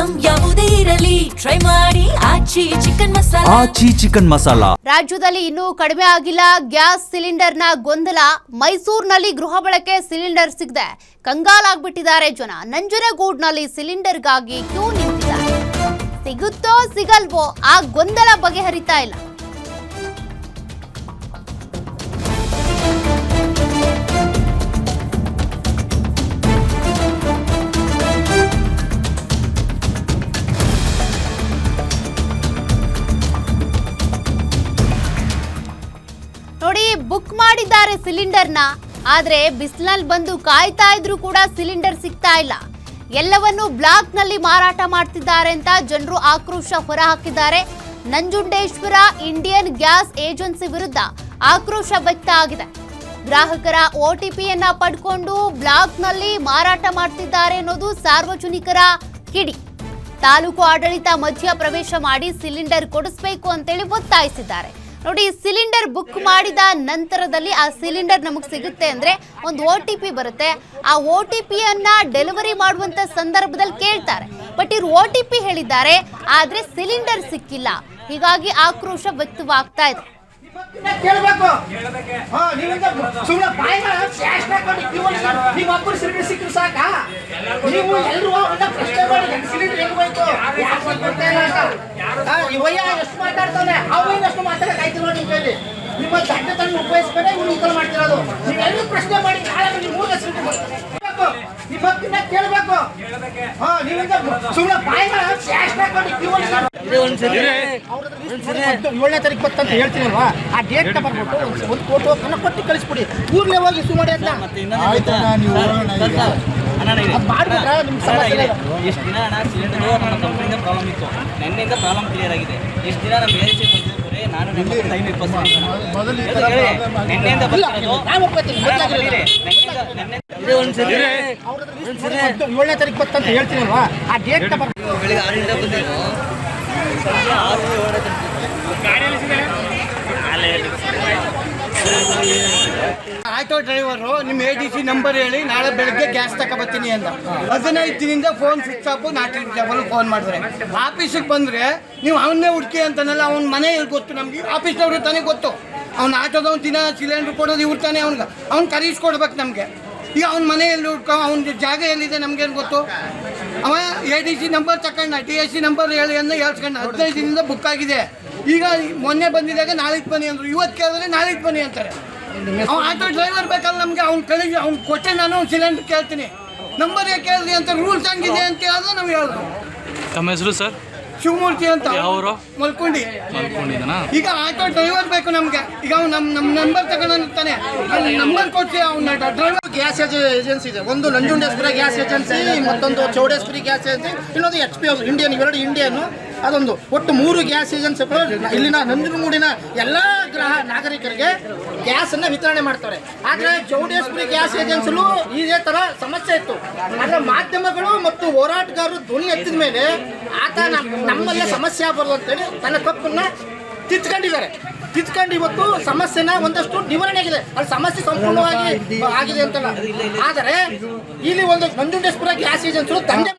Item ಯಾವುದೇ ಇರಲಿ try ಮಾಡಿ ಆಚಿ ಚಿಕನ್ ಮಸಾಲಾ. ರಾಜ್ಯದಲ್ಲಿ ಇನ್ನೂ ಕಡಿಮೆ ಆಗಿಲ್ಲ ಗ್ಯಾಸ್ ಸಿಲಿಂಡರ್ನ ಗೊಂದಲ. ಮೈಸೂರಿನಲ್ಲಿ ಗೃಹ ಬಳಕೆ ಸಿಲಿಂಡರ್ ಸಿಗದೆ ಕಂಗಾಲಾಗ್ಬಿಟ್ಟಿದ್ದಾರೆ ಜನ. ನಂಜನಗೂಡ್ನಲ್ಲಿ ಸಿಲಿಂಡರ್ಗಾಗಿ ಕ್ಯೂ ನಿಂತಿದ್ದಾರೆ. ಸಿಗುತ್ತೋ ಸಿಗಲ್ವೋ ಆ ಗೊಂದಲ ಬಗೆಹರಿತಾ ಇಲ್ಲ. ನೋಡಿ, ಬುಕ್ ಮಾಡಿದ್ದಾರೆ ಸಿಲಿಂಡರ್ನ, ಆದ್ರೆ ಬಿಸಿಲಲ್ಲಿ ಬಂದು ಕಾಯ್ತಾ ಇದ್ರು ಕೂಡ ಸಿಲಿಂಡರ್ ಸಿಗ್ತಾ ಇಲ್ಲ. ಎಲ್ಲವನ್ನು ಬ್ಲಾಕ್ ನಲ್ಲಿ ಮಾರಾಟ ಮಾಡ್ತಿದ್ದಾರೆ ಅಂತ ಜನರು ಆಕ್ರೋಶ ಹೊರಹಾಕಿದ್ದಾರೆ. ನಂಜುಂಡೇಶ್ವರ ಇಂಡಿಯನ್ ಗ್ಯಾಸ್ ಏಜೆನ್ಸಿ ವಿರುದ್ಧ ಆಕ್ರೋಶ ವ್ಯಕ್ತ ಆಗಿದೆ. ಗ್ರಾಹಕರ OTPಯನ್ನ ಪಡ್ಕೊಂಡು ಬ್ಲಾಕ್ ನಲ್ಲಿ ಮಾರಾಟ ಮಾಡ್ತಿದ್ದಾರೆ ಅನ್ನೋದು ಸಾರ್ವಜನಿಕರ ಕಿಡಿ. ತಾಲೂಕು ಆಡಳಿತ ಮಧ್ಯ ಪ್ರವೇಶ ಮಾಡಿ ಸಿಲಿಂಡರ್ ಕೊಡಿಸಬೇಕು ಅಂತೇಳಿ ಒತ್ತಾಯಿಸಿದ್ದಾರೆ. ನೋಡಿ, ಸಿಲಿಂಡರ್ ಬುಕ್ ಮಾಡಿದ ನಂತರದಲ್ಲಿ ಆ ಸಿಲಿಂಡರ್ ನಮಗೆ ಸಿಗುತ್ತೆ ಅಂದ್ರೆ ಒಂದು OTP ಬರುತ್ತೆ. ಆ OTPಯನ್ನ ಡೆಲಿವರಿ ಮಾಡುವಂತ ಸಂದರ್ಭದಲ್ಲಿ ಕೇಳ್ತಾರೆ. ಬಟ್ ಇವ್ರು OTP ಹೇಳಿದ್ದಾರೆ, ಆದ್ರೆ ಸಿಲಿಂಡರ್ ಸಿಕ್ಕಿಲ್ಲ. ಹೀಗಾಗಿ ಆಕ್ರೋಶ ವ್ಯಕ್ತವಾಗ್ತಾ ಇದೆ. ನಿಮ್ಮ ದಂಡತನ್ನು ಉಪಯೋಗಿಸ್ಕೊಂಡೆ ಇವ್ರು ಉತ್ತರ ಮಾಡ್ತಿರೋದು. ನೀವೆಲ್ಲರೂ ಪ್ರಶ್ನೆ ಮಾಡಿ ನಿಮ್ಮನ್ನ ಕೇಳಬೇಕು. ಸುಮ್ಮನೆ ಬಾಯಿನ 7ನೇ ತಾರೀಕು ಬರ್ತಂತ ಹೇಳ್ತೀನಲ್ವಾ, ಆ ಡೇಟ್ ಬರ್ಬಿಟ್ಟು ಒಂದು ಫೋಟೋ ಕೊಟ್ಟು ಕಳಿಸ್ಬಿಡಿ. ಊರ್ಲೆ ಹೋಗಿ ಸುಮಾರು ಅಂತ ಮಾಡ್ಬಿಟ್ರೆ ನಿಮ್ಮ ಸಮಸ್ಯೆ. ಎಷ್ಟು ದಿನ ಅಣ್ಣ ಸಿಲಿಂಡರ್ ನನ್ನ ಕಂಪ್ನಿಯಿಂದ ಪ್ರಾಬ್ಲಮ್ ಇತ್ತು, ನೆನ್ನೆಯಿಂದ ಪ್ರಾಬ್ಲಮ್ ಕ್ಲಿಯರ್ ಆಗಿದೆ. ಎಷ್ಟು ದಿನ ನಮ್ಮ ಏರಿಸಿ ಬಂದಿದ್ರೆ ನಾನು ಟೈಮ್ 20 ನೆನ್ನೆಯಿಂದ ಬಂದಿರೋದು. 7ನೇ ತಾರೀಕು ಬರ್ತಂತ ಹೇಳ್ತೀನಲ್ವಾ, ಆ ಡೇಟ್ ಬೆಳಿಗ್ಗೆ 6 ಗಂಟೆ ಬಂದಿದ್ದು. ಆಟೋ ಡ್ರೈವರು ನಿಮ್ಮ ADC ನಂಬರ್ ಹೇಳಿ ನಾಳೆ ಬೆಳಗ್ಗೆ ಗ್ಯಾಸ್ ತಗೊಬತ್ತೀನಿ ಅಂತ 15 ದಿನದಿಂದ ಫೋನ್ ಸ್ವಿಚ್ ಆಫು. ನಾಟಿ ಫೋನ್ ಮಾಡಿದ್ರೆ ಆಫೀಸಿಗೆ ಬಂದರೆ ನೀವು ಅವನ್ನೇ ಹುಡುಕಿ ಅಂತನಲ್ಲ. ಅವ್ನ ಮನೆ ಎಲ್ಲಿ ಗೊತ್ತು ನಮಗೆ? ಆಫೀಸ್ನವ್ರು ತಾನೇ ಗೊತ್ತು. ಅವ್ನು ಆಟೋದವ್ನು ದಿನ ಸಿಲಿಂಡ್ರ್ ಕೊಡೋದು ಇವ್ರು ತಾನೇ. ಅವ್ನು ಕರೀಸ್ಕೊಡ್ಬೇಕು ನಮಗೆ. ಈಗ ಅವ್ನ ಮನೆಯಲ್ಲಿ ಹುಡ್ಕೊ, ಅವ್ನ ಜಾಗ ಎಲ್ಲಿದೆ ನಮಗೇನು ಗೊತ್ತು? ಅವ ADC ನಂಬರ್ ತಗೊಂಡ, TSC ನಂಬರ್ ಹೇಳಿ ಅಂತ ಹೇಳ್ಸ್ಕೊಂಡು 15 ದಿನದಿಂದ ಬುಕ್ ಆಗಿದೆ. ಈಗ ಮೊನ್ನೆ ಬಂದಿದ್ದಾಗ ನಾಳೆಗೆ ಬನ್ನಿ ಅಂದರು. ಇವತ್ತು ಕೇಳಿದ್ರೆ ನಾಳೆಗೆ ಬನ್ನಿ ಅಂತಾರೆ. ಅವ್ನು ಆಟೋ ಡ್ರೈವರ್ ಬೇಕಲ್ಲ ನಮಗೆ. ಅವ್ನು ಕೊಟ್ಟೆ ನಾನು ಸಿಲಿಂಡರ್ ಕೇಳ್ತೀನಿ, ನಂಬರ್ ಯಾಕೆ ಕೇಳಿದ್ರಿ ಅಂತ. ರೂಲ್ಸ್ ಹಂಗಿದೆ ಅಂತ ಹೇಳಿದ್ರೆ ನಾವು ಹೇಳಿದ್ರು. ನಮ್ಮ ಹೆಸರು ಸರ್ ಶಿವಮೂರ್ತಿ ಅಂತ, ಮಲ್ಕೊಂಡಿ. ಈಗ ಆಟೋ ಡ್ರೈವರ್ ಬೇಕು ನಮಗೆ. ಈಗ ಅವ್ನು ನಮ್ಮ ನಂಬರ್ ತಗೊಂಡಿರ್ತಾನೆ, ನಂಬರ್ ಕೊಟ್ಟು ಅವ್ನ ಡ್ರೈವರ್. ಗ್ಯಾಸ್ ಏಜೆನ್ಸಿ ಇದೆ. ಒಂದು ನಂಜುಂಡೇಶ್ವರ ಗ್ಯಾಸ್ ಏಜೆನ್ಸಿ, ಮತ್ತೊಂದು ಚೌಡೇಶ್ವರಿ ಗ್ಯಾಸ್ ಏಜೆನ್ಸಿ, ಇನ್ನೊಂದು HP ಇಂಡಿಯನ್. ಇವೆರಡು ಇಂಡಿಯನ್. ಅದೊಂದು ಒಟ್ಟು 3 ಗ್ಯಾಸ್ ಏಜೆನ್ಸಿಗಳು ಇಲ್ಲಿನ ನಂಜನಗೂಡಿನ ಎಲ್ಲ ನಾಗರಿಕರಿಗೆ ಗ್ಯಾಸನ್ನು ವಿತರಣೆ ಮಾಡ್ತಾರೆ. ಆದರೆ ಚೌಡೇಶ್ವರಿ ಗ್ಯಾಸ್ ಏಜೆನ್ಸಿಲೂ ಇದೇ ಥರ ಸಮಸ್ಯೆ ಇತ್ತು. ಆದರೆ ಮಾಧ್ಯಮಗಳು ಮತ್ತು ಹೋರಾಟಗಾರರು ಧ್ವನಿ ಎತ್ತಿದ ಮೇಲೆ ಆತ ನಮ್ಮಲ್ಲೇ ಸಮಸ್ಯೆ ಆಗಬಾರ್ದು ಅಂತೇಳಿ ತನ್ನ ತಪ್ಪನ್ನು ತಿದ್ಕೊಂಡು ಇವತ್ತು ಸಮಸ್ಯೆನ ಒಂದಷ್ಟು ನಿವಾರಣೆ ಆಗಿದೆ. ಅಲ್ಲಿ ಸಮಸ್ಯೆ ಸಂಪೂರ್ಣವಾಗಿ ಆಗಿದೆ ಅಂತಲ್ಲ. ಆದರೆ ಇಲ್ಲಿ ಒಂದು ನಂಜುಂಡೇಶ್ವರ ಗ್ಯಾಸ್ ಏಜೆನ್ಸಿಗಳು ದಂಧೆ